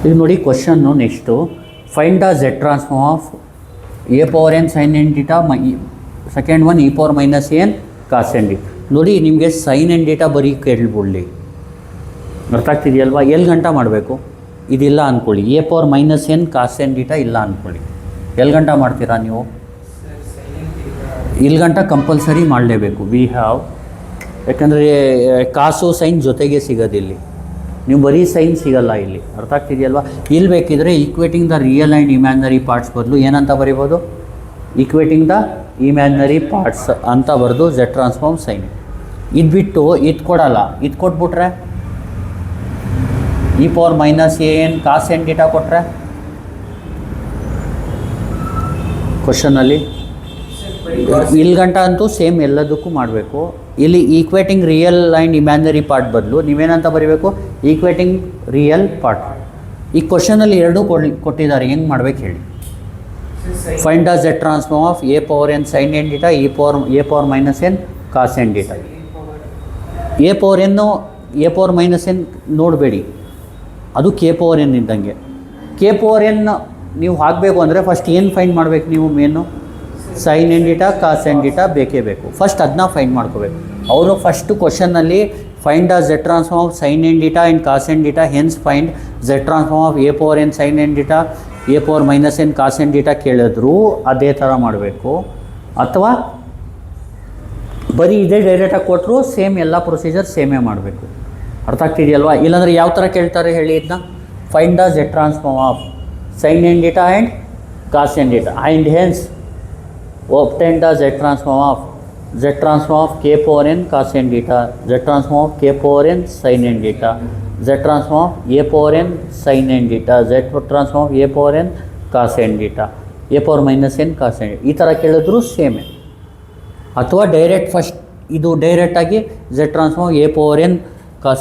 ಈಗ ನೋಡಿ question next find the Z transform of a power n sine n theta second one e power minus n cos n ಡಿ. ನೋಡಿ ನಿಮಗೆ sign n theta ಬರೀ ಕೇಳ್ಬಿಡ್ಲಿ, ಅರ್ಥ ಆಗ್ತಿದೆಯಲ್ವಾ? ಎಲ್ಲಿ ಗಂಟ ಮಾಡಬೇಕು? ಇದಿಲ್ಲ ಅಂದ್ಕೊಳ್ಳಿ, a power minus n cos n theta ಇಲ್ಲ ಅಂದ್ಕೊಳ್ಳಿ, ಎಲ್ಲಿ ಗಂಟ ಮಾಡ್ತೀರಾ ನೀವು? ಇಲ್ಲಿ ಗಂಟ ಕಂಪಲ್ಸರಿ ಮಾಡಲೇಬೇಕು. ವಿ ಹ್ಯಾವ್, ಯಾಕಂದರೆ ಕಾಸು ಸೈನ್ ಜೊತೆಗೆ ಸಿಗೋದಿಲ್ಲಿ, ನೀವು ಬರೀ ಸೈನ್ ಸಿಗಲ್ಲ ಇಲ್ಲಿ, ಅರ್ಥ ಆಗ್ತಿದೆಯಲ್ವಾ? ಇಲ್ಲಿ ಬೇಕಿದ್ರೆ equating the real and imaginary parts ಬದಲು ಏನಂತ ಬರೀಬೋದು? ಈಕ್ವೇಟಿಂಗ್ ದ ಇಮ್ಯಾಜಿನರಿ ಪಾರ್ಟ್ಸ್ ಅಂತ ಬರೆದು ಝೆಡ್ ಟ್ರಾನ್ಸ್ಫಾರ್ಮ್ ಸೈನ್. ಇದು ಬಿಟ್ಟು ಇದು ಕೊಡಲ್ಲ, ಇದು ಕೊಟ್ಬಿಟ್ರೆ e power minus a n cos n theta ಕೊಟ್ಟರೆ ಕ್ವಶನಲ್ಲಿ ಇಲ್ಲಿ ಗಂಟ ಅಂತೂ ಸೇಮ್ ಎಲ್ಲದಕ್ಕೂ ಮಾಡಬೇಕು. ಇಲ್ಲಿ equating real and imaginary part ಬದಲು ನೀವೇನಂತ ಬರೀಬೇಕು? Equating real part. ಈ ಕ್ವಶನಲ್ಲಿ ಎರಡೂ ಕೊಟ್ಟಿದ್ದಾರೆ, ಹೆಂಗೆ ಮಾಡ್ಬೇಕು ಹೇಳಿ? Find the Z transform of a power n sine n theta a power minus n cos n theta. A power minus n ನೋಡಬೇಡಿ, ಅದು ಕೆ ಪವರ್ ಎನ್ ಇದ್ದಂಗೆ. ಕೆ ಪವರ್ ಎನ್ ನೀವು ಹಾಕಬೇಕು ಅಂದರೆ ಫಸ್ಟ್ ಏನು ಫೈಂಡ್ ಮಾಡಬೇಕು ನೀವು? ಮೇನು sine n theta cos n theta ಬೇಕೇ ಬೇಕು, ಫಸ್ಟ್ ಅದನ್ನ ಫೈಂಡ್ ಮಾಡ್ಕೋಬೇಕು. ಅವರು ಫಸ್ಟು ಕ್ವಶನ್ನಲ್ಲಿ find the Z transform of sine n theta and cos n theta, hence find Z transform of a power n sine n theta a power minus n cos n theta ಕೇಳಿದ್ರು ಅದೇ ಥರ ಮಾಡಬೇಕು, ಅಥವಾ ಬರೀ ಇದೇ ಡೈರೆಕ್ಟಾಗಿ ಕೊಟ್ಟರು ಸೇಮ್ ಎಲ್ಲ ಪ್ರೊಸೀಜರ್ ಸೇಮೇ ಮಾಡಬೇಕು. ಅರ್ಥ ಆಗ್ತಿದೆಯಲ್ವಾ? ಇಲ್ಲಾಂದರೆ ಯಾವ ಥರ ಕೇಳ್ತಾರೆ ಹೇಳಿ ಇದನ್ನ? Find the Z transform of sine n theta and cos n theta and hence obtain the z transform of k power n cos n theta, z transform of k power n sin n theta, z transform of a power n sin n theta, z transform of a power n cos n theta, a power minus n cos n. ಈ ಥರ ಕೇಳಿದ್ರು ಸೇಮೇ. ಅಥವಾ direct first ಇದು ಡೈರೆಕ್ಟಾಗಿ z transform a power n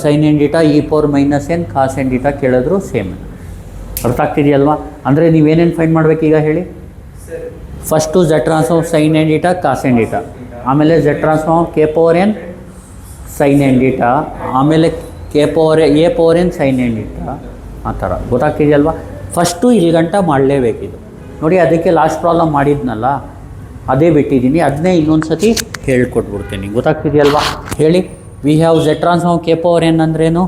sine n theta e power minus n cos n theta ಕೇಳಿದ್ರು ಸೇಮೇ. ಅರ್ಥ ಆಗ್ತಿದೆಯಲ್ವಾ? ಅಂದರೆ ನೀವೇನೇನು ಫೈಂಡ್ ಮಾಡಬೇಕೀಗ ಹೇಳಿ? First Z transform sine n theta cos n theta, ಆಮೇಲೆ Z transform k power n sine n theta, ಆಮೇಲೆ a power n sine n theta. ಆ ಥರ ಗೊತ್ತಾಗ್ತಿದೆಯಲ್ವಾ? ಫಸ್ಟು ಇಲ್ಲಿ ಗಂಟ ಮಾಡಲೇಬೇಕಿದು. ನೋಡಿ ಅದಕ್ಕೆ ಲಾಸ್ಟ್ ಪ್ರಾಬ್ಲಮ್ ಮಾಡಿದ್ನಲ್ಲ ಅದೇ ಬಿಟ್ಟಿದ್ದೀನಿ, ಅದನ್ನೇ ಇನ್ನೊಂದು ಸತಿ ಹೇಳ್ಕೊಟ್ಬಿಡ್ತೀನಿ. ಗೊತ್ತಾಗ್ತಿದೆಯಲ್ವಾ? ಹೇಳಿ. We have Z transform k power n ಅಂದ್ರೇನು?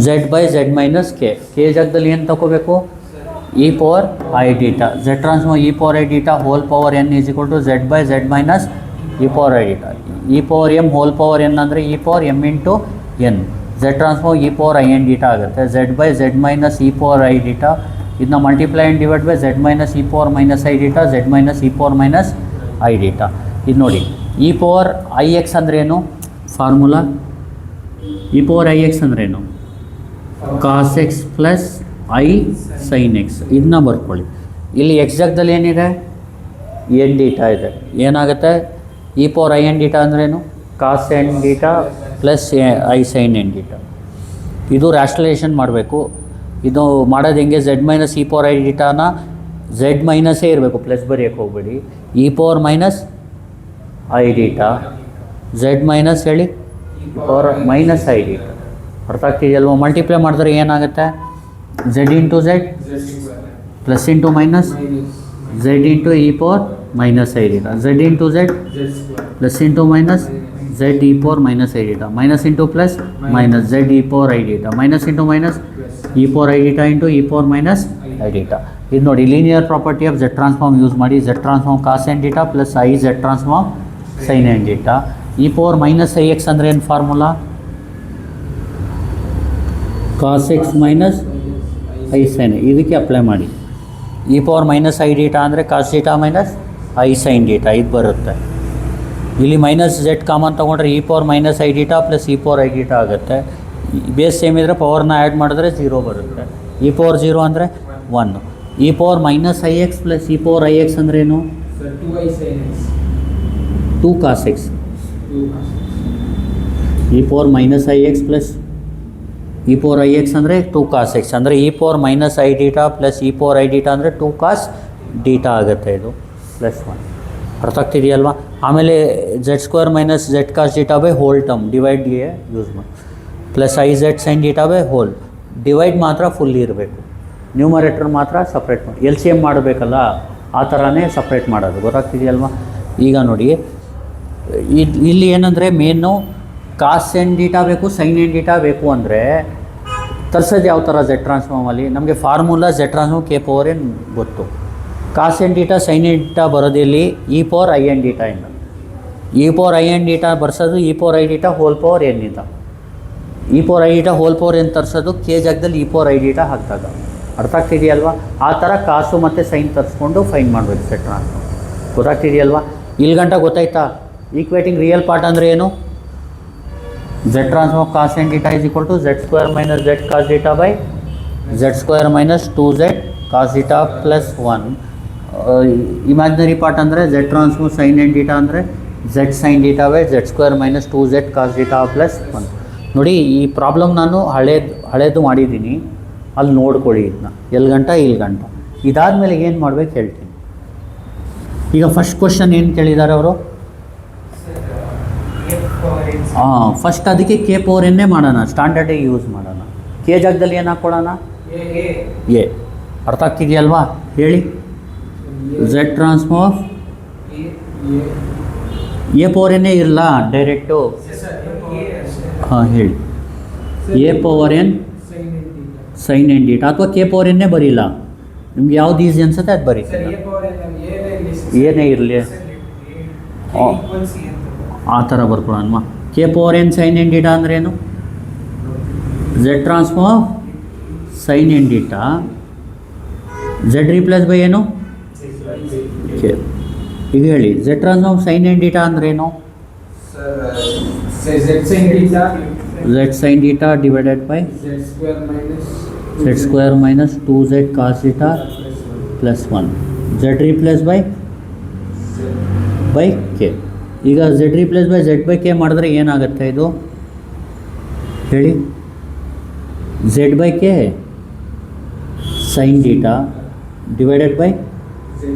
Z by Z minus k ಜಾಗದಲ್ಲಿ ಏನು ತಗೋಬೇಕು? e power I theta. Z transform e power I theta whole power n is equal to z by z minus e power I theta. e power m whole power n ಅಂದರೆ e power m into n. Z transform e power I n theta ಆಗುತ್ತೆ. z by z minus e power I theta ಇದನ್ನ multiply and divide by z minus e power minus I theta, z minus e power minus I theta. ಇದು ನೋಡಿ e power I x ಅಂದ್ರೇನು? Formula e power I x ಅಂದ್ರೇನು? cos x plus i sine x. ಇದನ್ನ ಬರ್ಕೊಳ್ಳಿ. ಇಲ್ಲಿ X ಜಾಗದಲ್ಲಿ ಏನಿದೆ? N theta ಇದೆ. ಏನಾಗುತ್ತೆ? E power i n theta ಅಂದ್ರೇನು? Cos n theta plus i sine n theta. ಇದು ರ್ಯಾಷನಲೈಸೇಷನ್ ಮಾಡಬೇಕು. ಇದು ಮಾಡೋದು ಹೆಂಗೆ? Z minus e power i ಡೀಟಾನ ಝೆಡ್ ಮೈನಸ್ಸೇ ಇರಬೇಕು, ಪ್ಲಸ್ ಬರೆಯೋಕ್ಕೆ ಹೋಗಬೇಡಿ. E power minus i theta Z minus ಹೇಳಿ e power minus i theta. ಅರ್ಥ ಆಗ್ತಿದೆಯಲ್ವ? ಮಲ್ಟಿಪ್ಲೈ ಮಾಡಿದ್ರೆ ಏನಾಗುತ್ತೆ? z into z plus into minus z into e power minus I theta, z into z plus into minus z e power minus I theta, minus into plus minus z e power I theta, minus into minus e power I theta into e power minus I theta. ಇದು ನೋಡಿ linear property of z transform use ಮಾಡಿ z transform cos n theta plus i z transform sine n theta. e power minus i x ಅಂದರೆ ಏನು formula? Cos x minus i sine. ಇದಕ್ಕೆ apply ಮಾಡಿ. E power minus i theta ಅಂದರೆ cos theta minus i sine theta ಇದು ಬರುತ್ತೆ. ಇಲ್ಲಿ minus Z common ತೊಗೊಂಡ್ರೆ e power minus i theta plus e power i theta ಆಗುತ್ತೆ. Base same ಇದ್ದರೆ ಪವರ್ನ add ಮಾಡಿದ್ರೆ 0 ಬರುತ್ತೆ. ಇ ಪವರ್ 0 ಅಂದರೆ 1. E power minus i x plus e power i x ಅಂದ್ರೇನು? 2 cos x. E power minus i x plus e power i x ಅಂದರೆ 2 cos x ಅಂದರೆ e power minus i theta plus e power i theta ಅಂದರೆ 2 ಕಾಸ್ theta ಆಗುತ್ತೆ. ಇದು plus 1. ಅರ್ಥ ಆಗ್ತಿದೆಯಲ್ವಾ? ಆಮೇಲೆ Z square minus Z cos theta by whole term ಡಿವೈಡ್ಗೆ use ಮಾಡಿ plus i Z sine theta by whole divide ಮಾತ್ರ ಫುಲ್ಲಿ ಇರಬೇಕು, ನ್ಯೂಮರೇಟರ್ ಮಾತ್ರ ಸಪ್ರೇಟ್ ಮಾಡಿ. ಎಲ್ ಸಿ ಎಮ್ ಮಾಡಬೇಕಲ್ಲ, ಆ ಥರನೇ ಸಪ್ರೇಟ್ ಮಾಡೋದು. ಗೊತ್ತಾಗ್ತಿದೆಯಲ್ವಾ? ಈಗ ನೋಡಿ, ಇಲ್ಲಿ ಏನಂದರೆ ಮೇನು ಕಾಸ್ ಎನ್ ಡೀಟಾ ಬೇಕು, ಸೈನ್ ಎನ್ ಡೀಟಾ ಬೇಕು ಅಂದರೆ ತರ್ಸೋದು ಯಾವ ಥರ ಝೆಡ್ ಟ್ರಾನ್ಸ್ಫಾರ್ಮಲ್ಲಿ? ನಮಗೆ formula Z transform k power n ಗೊತ್ತು. Cos n theta sine n theta ಬರೋದಿಲ್ಲಿ e power i n theta ಇಂದ. E power i n theta ಬರ್ಸೋದು e power i theta whole power n ಇಂದ. E power i theta whole power n ತರಿಸೋದು k ಜಾಗದಲ್ಲಿ e power i theta ಹಾಕಿದಾಗ. ಅರ್ಥ ಆಗ್ತಿದೆಯಲ್ವಾ? ಆ ಥರ ಕಾಸು ಮತ್ತು ಸೈನ್ ತರಿಸ್ಕೊಂಡು ಫೈನ್ ಮಾಡಬೇಕು ಝೆಡ್ ಟ್ರಾನ್ಸ್ಫಾರ್ಮ್. ಗೊತ್ತಾಗ್ತಿದೆಯಲ್ವಾ? ಇಲ್ಲಿ ಗಂಟ ಗೊತ್ತಾಯ್ತಾ? ಈಕ್ವೇಟಿಂಗ್ ರಿಯಲ್ ಪಾರ್ಟ್ ಅಂದರೆ ಏನು? Z transform cos n theta is equal to z square minus Z cos theta by z square minus 2z cos theta plus 1. Imaginary part ಅಂದರೆ z transform sine n theta ಅಂದರೆ z sine theta by z square minus 2z cos theta plus 1. ನೋಡಿ, ಈ problem ನಾನು ಹಳೇದು ಮಾಡಿದ್ದೀನಿ, ಅಲ್ಲಿ ನೋಡ್ಕೊಳ್ಳಿ ಇದನ್ನ. ಎಲ್ಲಿ ಗಂಟ ಇಲ್ಲಿ ಗಂಟ. ಇದಾದಮೇಲೆ ಏನು ಮಾಡ್ಬೇಕು ಹೇಳ್ತೀನಿ. ಈಗ ಫಸ್ಟ್ ಕ್ವಶನ್ ಏನು ಕೇಳಿದ್ದಾರೆ ಅವರು? ಫಸ್ಟ್ ಅದಕ್ಕೆ ಕೆ ಪವರ್ ಎನ್ನೇ ಮಾಡೋಣ, ಸ್ಟ್ಯಾಂಡರ್ಡಿಗೆ ಯೂಸ್ ಮಾಡೋಣ. ಕೆ ಜಾಗದಲ್ಲಿ ಏನು ಹಾಕ್ಕೊಳ್ಳೋಣ? ಎ. ಅರ್ಥ ಆಗ್ತಿದೆಯಲ್ವಾ? ಹೇಳಿ. ಝೆಡ್ ಟ್ರಾನ್ಸ್ಫಾರ್ಮ್ ಎ ಪವರ್ ಎನ್ನೇ ಇರಲ್ಲ, ಡೈರೆಕ್ಟು. ಹಾಂ, ಹೇಳಿ. A power n sine n theta ಅಥವಾ ಕೆ ಪವರ್ ಎನ್ನೇ ಬರೀಲ್ಲ, ನಿಮ್ಗೆ ಯಾವ್ದು ಈಸಿ ಅನ್ಸುತ್ತೆ ಅದು ಬರೀ. ಏನೇ ಇರಲಿ ಆ ಥರ ಬರ್ಕೊಳ್ಳೋಣ. K power n sine n theta ಅಂದ್ರೇನು? Z transform sine n theta z replace by ಏನು? ಕೆ. ಈಗ ಹೇಳಿ, Z transform sine n theta ಅಂದ್ರೇನು? Z sine theta divided by z square minus 2z cos theta plus 1. Z replace by k. ಈಗ z replace by z by k ಮಾಡಿದ್ರೆ ಏನಾಗುತ್ತೆ ಇದು? ಹೇಳಿ. Z by k sine theta divided by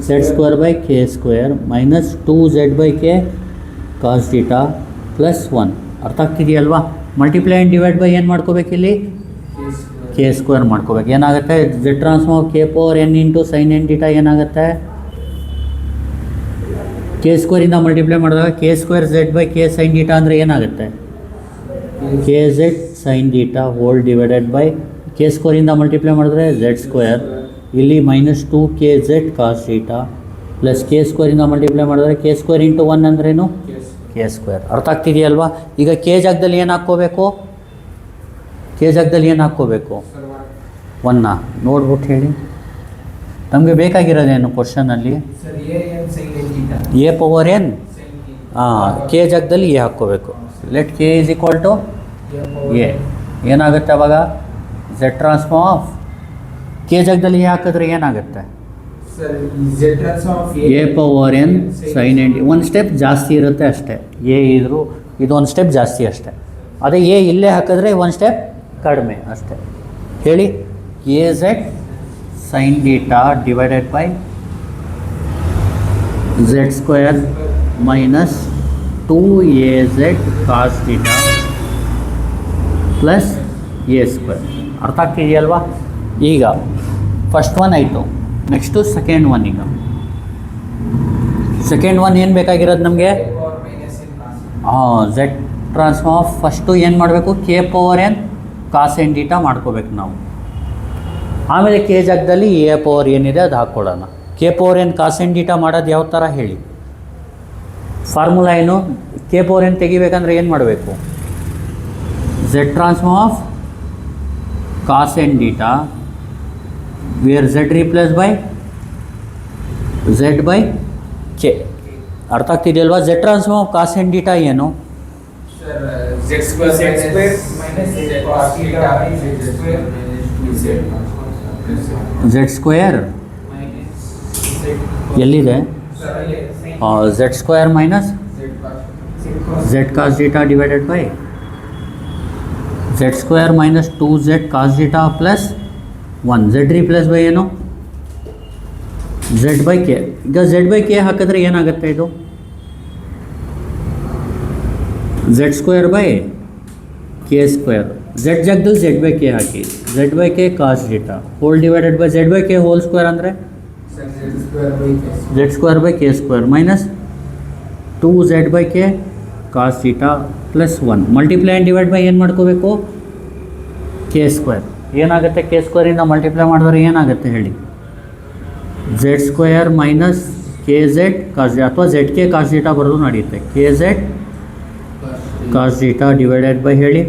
z square by k square minus 2z by k cos theta plus 1. ಅರ್ಥ ಆಗ್ತಿದೆಯಲ್ವಾ? Multiply and divide by ಏನು ಮಾಡ್ಕೋಬೇಕಿಲ್ಲಿ? K square ಮಾಡ್ಕೋಬೇಕು. ಏನಾಗುತ್ತೆ? Z transform k power n into sine n theta ಏನಾಗುತ್ತೆ? K ಸ್ಕ್ವೇರಿಂದ multiply ಮಾಡಿದಾಗ k square z by k sine theta ಅಂದರೆ ಏನಾಗುತ್ತೆ? K z sine theta whole divided by k ಸ್ಕ್ವೇರಿಂದ ಮಲ್ಟಿಪ್ಲೈ ಮಾಡಿದ್ರೆ ಝೆಡ್ ಸ್ಕ್ವೇರ್, ಇಲ್ಲಿ minus 2kz cos theta plus k ಸ್ಕ್ವೇರಿಂದ multiply ಮಾಡಿದ್ರೆ ಕೆ ಸ್ಕ್ವೇರ್ ಇಂಟು 1 ಅಂದ್ರೇನು? K square. ಅರ್ಥ ಆಗ್ತಿದೆಯಲ್ವಾ? ಈಗ ಕೆ ಜಾಗದಲ್ಲಿ ಏನು ಹಾಕ್ಕೋಬೇಕು? ಕೆ ಜಾಗದಲ್ಲಿ ಏನು ಹಾಕ್ಕೋಬೇಕು? 1 ನೋಡ್ಬಿಟ್ಟು ಹೇಳಿ. ನಮಗೆ ಬೇಕಾಗಿರೋದೇನು ಕ್ವಶನಲ್ಲಿ? A power n. ಕೆ ಜಾಗದಲ್ಲಿ ಎ ಹಾಕ್ಕೋಬೇಕು. Let k is equal to a. ಏನಾಗುತ್ತೆ ಅವಾಗ? ಝೆಡ್ ಟ್ರಾನ್ಸ್ಫಾರ್ಮ್ ಆಫ್ ಕೆ ಜಾಗದಲ್ಲಿ ಎ ಹಾಕಿದ್ರೆ ಏನಾಗುತ್ತೆ? A power n sine n d. ಒಂದು ಸ್ಟೆಪ್ ಜಾಸ್ತಿ ಇರುತ್ತೆ ಅಷ್ಟೇ. ಎ ಇದ್ದರೂ ಇದೊಂದು ಸ್ಟೆಪ್ ಜಾಸ್ತಿ ಅಷ್ಟೇ. ಅದೇ ಎ ಇಲ್ಲೇ ಹಾಕಿದ್ರೆ ಒಂದು ಸ್ಟೆಪ್ ಕಡಿಮೆ ಅಷ್ಟೇ. ಹೇಳಿ. A z sine theta divided by z square minus 2az cos theta plus a square. ಅರ್ಥ ಆಗ್ತಿದೆಯಲ್ವಾ? ಈಗ ಫಸ್ಟ್ ಒನ್ ಆಯಿತು. Next second one. ಈಗ ಸೆಕೆಂಡ್ ಒನ್ ಏನು ಬೇಕಾಗಿರೋದು ನಮಗೆ? ಝೆಡ್ ಟ್ರಾನ್ಸ್ಫಾರ್ಮ್ ಫಸ್ಟು ಏನು ಮಾಡಬೇಕು? K power n cos n theta ಮಾಡ್ಕೋಬೇಕು ನಾವು. ಆಮೇಲೆ ಕೆ ಜಾಗದಲ್ಲಿ ಎ ಪವರ್ ಏನಿದೆ ಅದು ಹಾಕ್ಕೊಳ್ಳೋಣ. K power n cos n theta ಮಾಡೋದು ಯಾವ ಥರ ಹೇಳಿ? ಫಾರ್ಮುಲಾ ಏನು? ಕೆ ಪವರ್ ಎನ್ ತೆಗಿಬೇಕಂದ್ರೆ ಏನು ಮಾಡಬೇಕು? Z transform of cos n theta where z replace by z by k. ಅರ್ಥ ಆಗ್ತಿದೆಯಲ್ವಾ? Z transform of cos n theta ಏನು? ಝೆಡ್ ಸ್ಕ್ವೇರ್ ಎಲ್ಲಿದೆ? Z square minus Z cos theta divided by z square minus 2z cos theta plus 1. Z replace by ಏನು? Z by k. ಈಗ z by k ಹಾಕಿದ್ರೆ ಏನಾಗುತ್ತೆ ಇದು? Z square by k square. Z ಜಾಗದಲ್ಲಿ z by k hockey. Z by k cos theta whole divided by z by k whole square ಅಂದರೆ z square by k square minus 2z by k cos theta plus 1 multiply and divide by ಏನು ಮಾಡ್ಕೋಬೇಕು k square ಏನಾಗುತ್ತೆ k ಸ್ಕ್ವೇರಿಂದ multiply ಮಾಡಿದ್ರೆ ಏನಾಗುತ್ತೆ ಹೇಳಿ z square minus k z cos ಅಥವಾ z k cos theta ಬರೋದು ನಡೆಯುತ್ತೆ k z cos theta divided by ಹೇಳಿ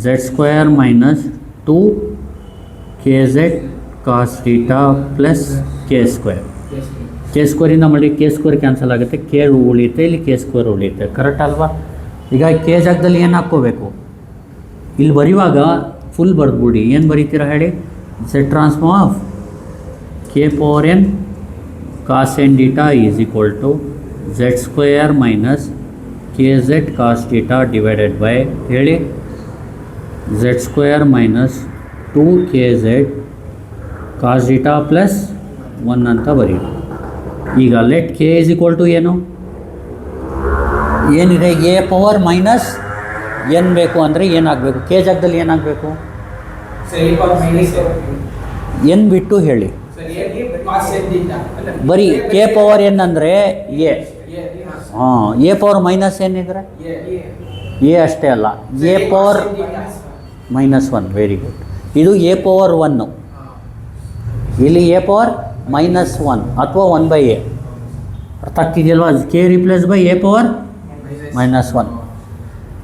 z square minus 2 k z cos theta plus k square K ಸ್ಕ್ವೇರಿಂದ ಮಾಡಿ ಕೆ ಸ್ಕ್ವೇರ್ ಕ್ಯಾನ್ಸಲ್ ಆಗುತ್ತೆ K ಉಳಿಯುತ್ತೆ ಇಲ್ಲಿ k square ಉಳಿಯುತ್ತೆ correct ಅಲ್ವಾ ಈಗ ಕೆ ಜಾಗದಲ್ಲಿ ಏನು ಹಾಕ್ಕೋಬೇಕು ಇಲ್ಲಿ ಬರೆಯುವಾಗ ಫುಲ್ ಬರೆದ್ಬಿಡಿ ಏನು ಬರೀತೀರಾ ಹೇಳಿ Z transform of k power n cos n theta is equal to z square minus k z cos theta divided by ಹೇಳಿ z square minus 2 k z cos theta plus 1 ಅಂತ ಬರೀರಿ ಈಗ let k is equal to ಏನು ಏನಿದೆ A power minus N ಬೇಕು ಅಂದರೆ ಏನಾಗಬೇಕು K ಜಾಗದಲ್ಲಿ ಏನಾಗಬೇಕು ಎನ್ ಬಿಟ್ಟು ಹೇಳಿ ಬರೀ ಕೆ ಪವರ್ ಎನ್ ಅಂದರೆ ಎ ಹಾಂ ಎ ಪವರ್ ಮೈನಸ್ ಏನಿದ್ರೆ ಎ ಅಷ್ಟೇ ಅಲ್ಲ A power minus 1 very good ಇದು ಎ ಪವರ್ 1 ಇಲ್ಲಿ ಎ ಪವರ್ ಮೈನಸ್ 1 ಅಥವಾ 1 ಬೈ ಎ ಅರ್ಥ ಆಗ್ತಿದೆಯಲ್ವಾ k replace by a power minus 1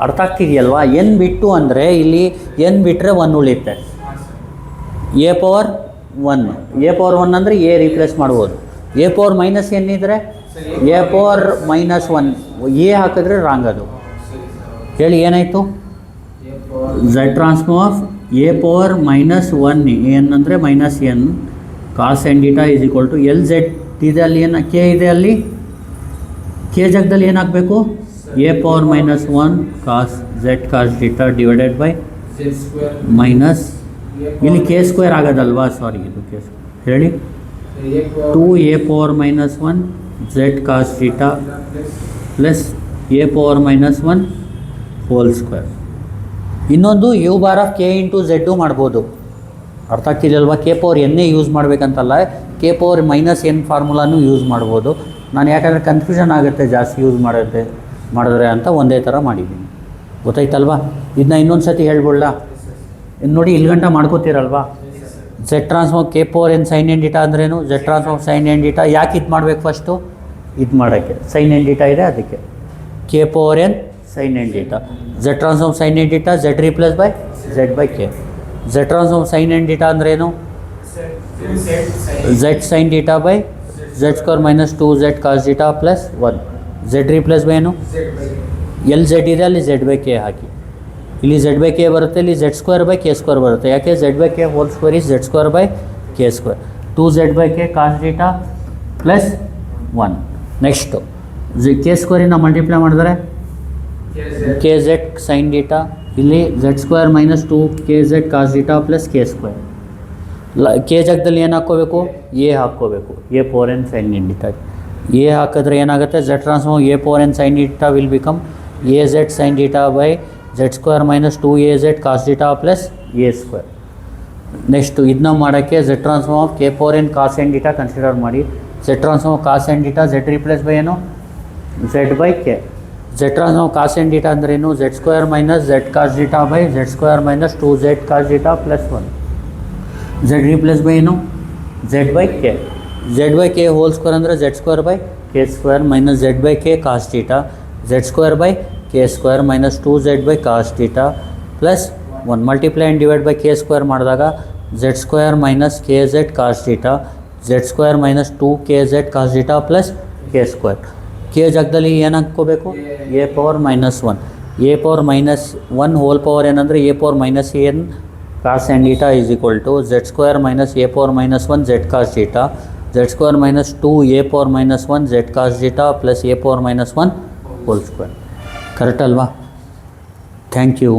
ಅರ್ಥ ಆಗ್ತಿದೆಯಲ್ವಾ ಎನ್ ಬಿಟ್ಟು ಅಂದರೆ ಇಲ್ಲಿ ಎನ್ ಬಿಟ್ಟರೆ 1 ಉಳಿಯುತ್ತೆ ಎ ಪವರ್ 1 ಎ ಪವರ್ 1 ಅಂದರೆ ಎ ರಿಪ್ಲೇಸ್ ಮಾಡ್ಬೋದು ಎ ಪವರ್ ಮೈನಸ್ ಎನ್ ಇದ್ದರೆ ಎ ಪವರ್ ಮೈನಸ್ 1 ಎ ಹಾಕಿದ್ರೆ ರಾಂಗ್ ಅದು ಹೇಳಿ ಏನಾಯಿತು z transform of a power minus 1 n ಅಂದರೆ minus n cos n theta is equal to ಎಲ್ ಝೆಡ್ ಇದೆ ಅಲ್ಲಿ ಏನು ಕೆ ಇದೆ ಅಲ್ಲಿ ಕೆ ಜಾಗದಲ್ಲಿ ಏನಾಗಬೇಕು a power minus 1 cos z cos theta divided by minus ಇಲ್ಲಿ ಕೆ ಸ್ಕ್ವೇರ್ ಆಗೋದಲ್ವಾ ಸಾರಿ ಇದು ಕೆ ಸ್ಕ್ವೇರ್ ಹೇಳಿ 2 a power minus 1 z cos theta plus a power minus 1 whole square ಇನ್ನೊಂದು u bar of k into z ಮಾಡ್ಬೋದು ಅರ್ಥ ಆಗ್ತಿದೆಯಲ್ವಾ k power ಎನ್ನೇ use ಮಾಡಬೇಕಂತಲ್ಲ ಕೆ ಪವರ್ ಮೈನಸ್ ಎನ್ ಫಾರ್ಮುಲಾನು ಯೂಸ್ ಮಾಡ್ಬೋದು ನಾನು ಯಾಕಂದರೆ ಕನ್ಫ್ಯೂಷನ್ ಆಗುತ್ತೆ ಜಾಸ್ತಿ ಯೂಸ್ ಮಾಡಿದ್ರೆ ಅಂತ ಒಂದೇ ಥರ ಮಾಡಿದ್ದೀನಿ ಗೊತ್ತಾಯ್ತಲ್ವಾ ಇದನ್ನ ಇನ್ನೊಂದು ಸತಿ ಹೇಳ್ಬೋಳ್ಳಾ ಇನ್ನು ನೋಡಿ ಇಲ್ಲಿ ಗಂಟ ಮಾಡ್ಕೋತೀರಲ್ವಾ z transform k power n sine n theta ಅಂದ್ರೇನು z transform sine n theta ಯಾಕೆ ಇದು ಮಾಡಬೇಕು ಫಸ್ಟು ಇದು ಮಾಡೋಕ್ಕೆ ಸೈನ್ ಎನ್ ಡೀಟಾ ಇದೆ ಅದಕ್ಕೆ k power n sine n theta z transform sine n theta z replace by z by k z transform sine n theta ಅಂದ್ರೇನು z sine theta by z square minus 2 z cos theta plus 1 z replace by ಏನು ಎಲ್ z ಇದೆ ಅಲ್ಲಿ Z by k ಹಾಕಿ ಇಲ್ಲಿ Z by k ಬರುತ್ತೆ ಇಲ್ಲಿ z square by k square ಬರುತ್ತೆ ಯಾಕೆ z by k whole square is z square by k square 2 z by k cos theta plus 1 next k ಸ್ಕ್ವೇರಿಂದ multiply ಮಾಡಿದ್ರೆ k z sine theta ಇಲ್ಲಿ z square minus 2 k z cos theta plus k square k ಜಾಗದಲ್ಲಿ ಏನು ಹಾಕ್ಕೋಬೇಕು a ಹಾಕ್ಕೋಬೇಕು a power n sine theta a ಹಾಕಿದ್ರೆ ಏನಾಗುತ್ತೆ z transform a power n sine theta will become a z sine theta by z square minus 2 a z cos theta plus a square next ಇದನ್ನ ಮಾಡೋಕ್ಕೆ z transform of k power n cos n theta consider ಮಾಡಿ z transform cos n theta z replace by ಏನು z by k z transform cos n theta ಅಂದ್ರೇನು z square minus Z cos theta by z square minus 2 z cos theta plus 1 z replace by ಏನು z by k whole square ಅಂದರೆ z square by k square minus z by k cos theta z square by k square minus 2 z by cos theta plus 1 multiply and divide by k square ಮಾಡಿದಾಗ z square minus k z cos theta z square minus 2 k z cos theta plus k square k ಜಾಗದಲ್ಲಿ ಏನು ಹಾಕ್ಕೋಬೇಕು a power minus 1 a power minus 1 whole power ಏನಂದರೆ a power minus n cos n theta is equal to z square minus a power minus 1 z cos theta z square minus 2 a power minus 1 z cos theta plus a power minus 1 whole square correct ಅಲ್ವಾ thank you